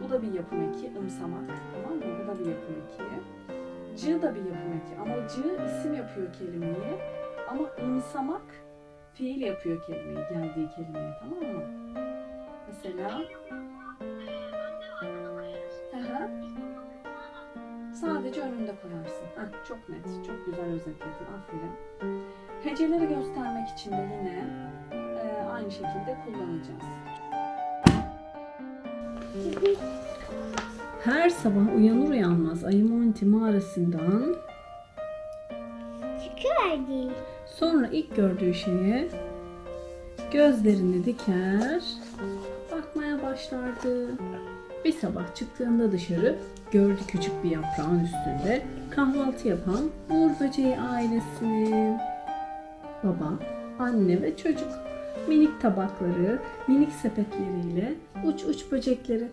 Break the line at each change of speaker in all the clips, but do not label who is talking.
Bu da bir yapım eki, ımsamak. Tamam mı? Bu da bir yapım eki. Cı da bir yapım eki. Ama cı isim yapıyor kelimeyi. Ama ımsamak fiil yapıyor kelimeyi, geldiği kelimeye. Tamam mı? Mesela sadece önünde koyarsın. Çok net, çok güzel özetledin. Aferin. Heceleri göstermek için de yine aynı şekilde kullanacağız. Her sabah uyanır uyanmaz Ayımonti mağarasından
çıkıverdi.
Sonra ilk gördüğü şeye gözlerini diker, bakmaya başlardı. Bir sabah çıktığında dışarı gördü küçük bir yaprağın üstünde kahvaltı yapan Uğur Böceği ailesini. Baba, anne ve çocuk. Minik tabakları, minik sepetleriyle uç uç böcekleri.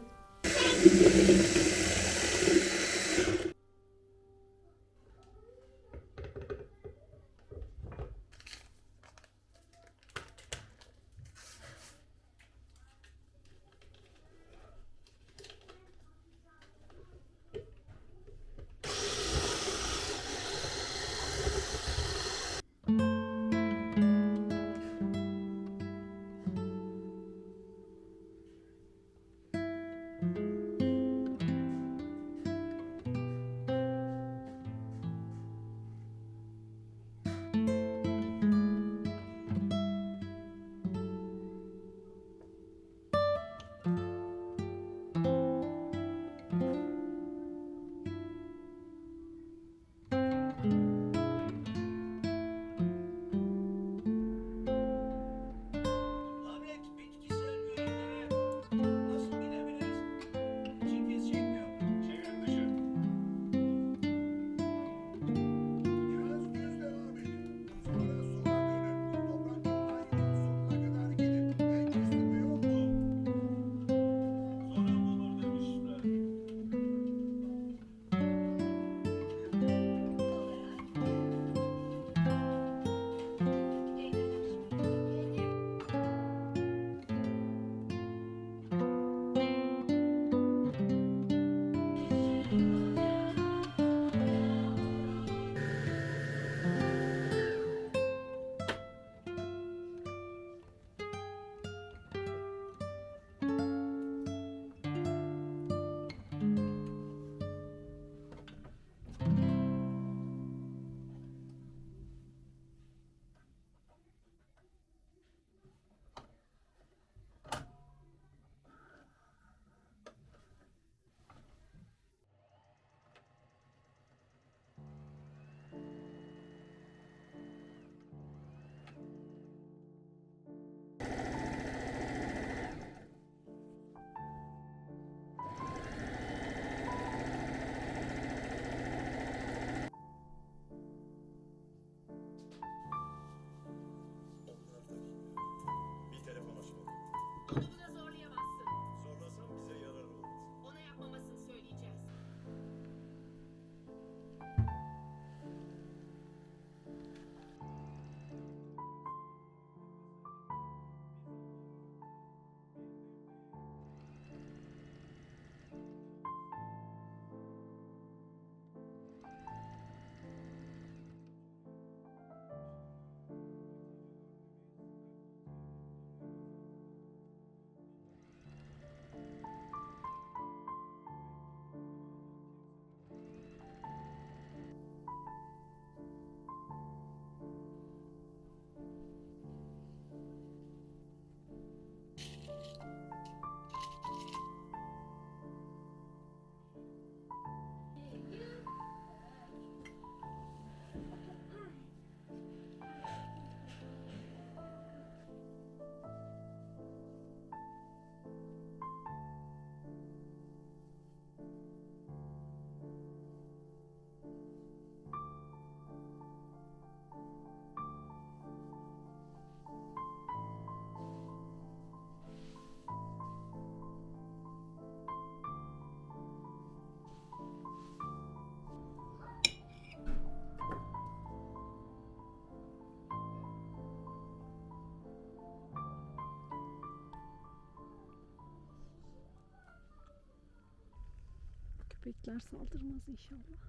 Köpekler saldırmaz inşallah.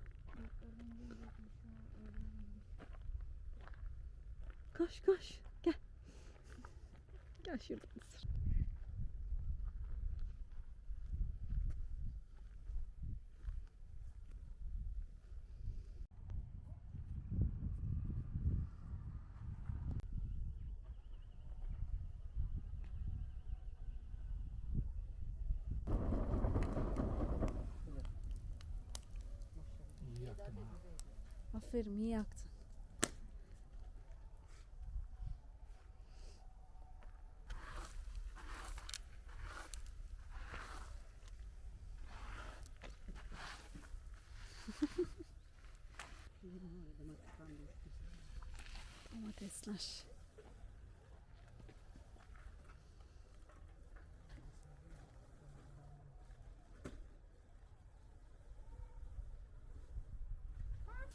Koş koş. Gel. Gel şuradan ısır. Aferin, iyi yaktın. Domatesler.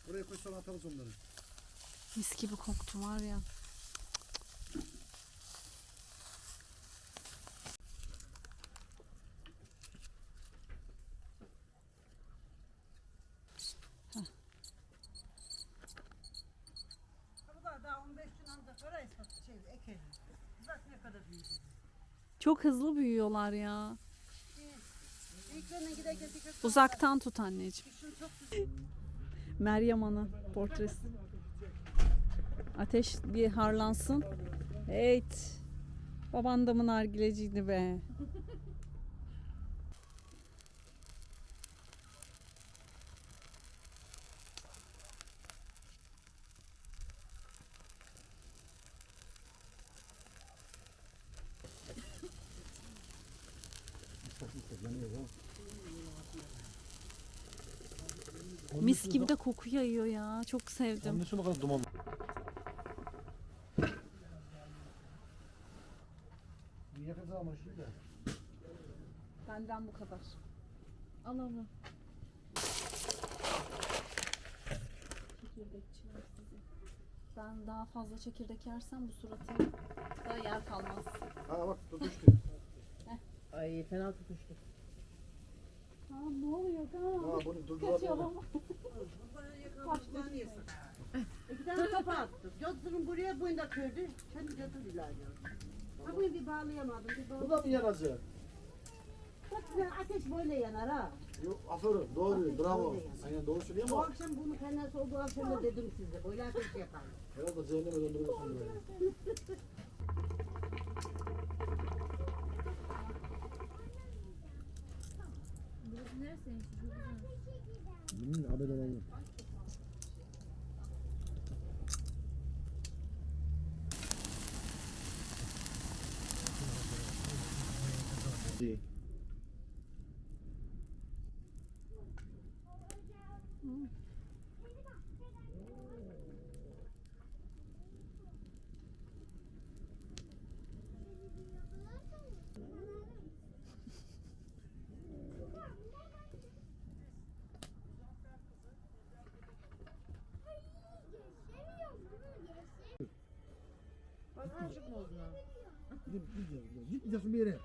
Buraya koysan atarız onları.
Mis gibi koktu var ya.
Bu daha 15 gün ancak orayı ekelim. Bak ne kadar büyüdü.
Çok hızlı büyüyorlar ya.
İlklerine giderken dikkat et.
Uzaktan tut anneciğim.
Kışın çok güzel.
Meryem Ana portresi. Ateş bir harlansın. Evet. Baban da mı nargileciydi be? Mis gibi de koku yayıyor ya. Çok sevdim.
Onun için o kadar duman. Yakacağız ama şimdi.
Benden bu kadar. Al onu. Çekirdekçiler sizi. Ben daha fazla çekirdek yersem bu suratım da yer kalmaz.
Ha bak tutuştu.
Ay fena tutuştu.
Aa, ne oluyor
Ha
kan?
bunu
Kaçıyor
durduralım.
ama.
İki tane kafa attım. Götürün buraya boyunda kördü. Kendi götürdüler ya. Ha bunu bir bağlayamadım. Bir
Bu da
bağlayamadım.
mı yanacak?
Bak ya, ateş böyle yanar ha.
Yok aferin doğru
Aferin,
bravo.
öyle yani.
Aynen doğru söylüyor
Bu
ama
akşam bunu kaynarsa olduğu akşam da dedim size. Böyle ateş yapar.
herhalde cehenneme döndürüyorsun burayı. Haber alalım. Değil.
Bak aşık mı oldun ha?
Gitmeyeceksin bir yere.